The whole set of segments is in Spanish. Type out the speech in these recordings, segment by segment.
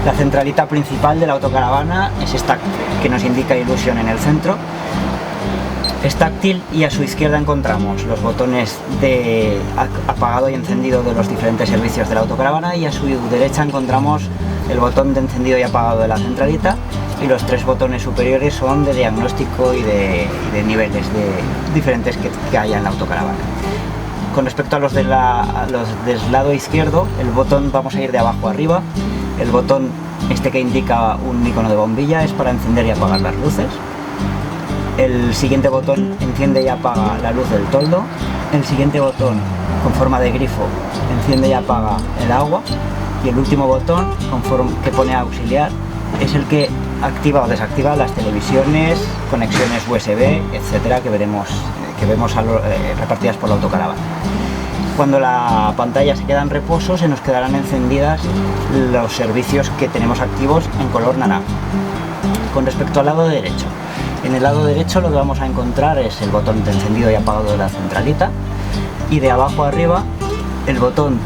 La centralita principal de la autocaravana es esta que nos indica Illusion en el centro. Es táctil y a su izquierda encontramos los botones de apagado y encendido de los diferentes servicios de la autocaravana, y a su derecha encontramos el botón de encendido y apagado de la centralita, y los 3 botones superiores son de diagnóstico y de niveles diferentes que haya en la autocaravana. Con respecto a los del lado izquierdo, el botón, vamos a ir de abajo a arriba. El botón este que indica un icono de bombilla es para encender y apagar las luces. El siguiente botón enciende y apaga la luz del toldo. El siguiente botón, con forma de grifo, enciende y apaga el agua. Y el último botón, que pone auxiliar, es el que activa o desactiva las televisiones, conexiones USB, etcétera, que vemos repartidas por la autocaravana. Cuando la pantalla se queda en reposo, se nos quedarán encendidas los servicios que tenemos activos en color naranja. Con respecto al lado derecho, en el lado derecho lo que vamos a encontrar es el botón de encendido y apagado de la centralita, y de abajo a arriba el botón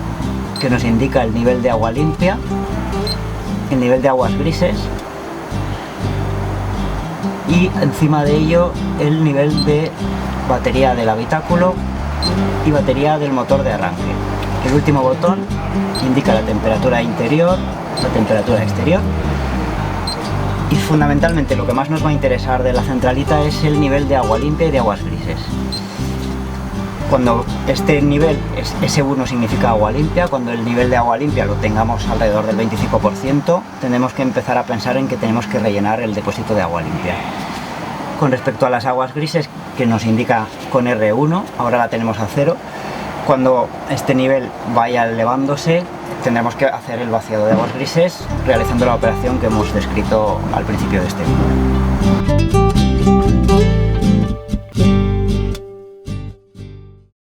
que nos indica el nivel de agua limpia, el nivel de aguas grises, y encima de ello el nivel de batería del habitáculo y batería del motor de arranque. El último botón indica la temperatura interior, la temperatura exterior, y fundamentalmente lo que más nos va a interesar de la centralita es el nivel de agua limpia y de aguas grises. Cuando este nivel, S1 significa agua limpia, cuando el nivel de agua limpia lo tengamos alrededor del 25%, tenemos que empezar a pensar en que tenemos que rellenar el depósito de agua limpia. Con respecto a las aguas grises, que nos indica con R1, ahora la tenemos a 0. Cuando este nivel vaya elevándose, tendremos que hacer el vaciado de aguas grises realizando la operación que hemos descrito al principio de este vídeo.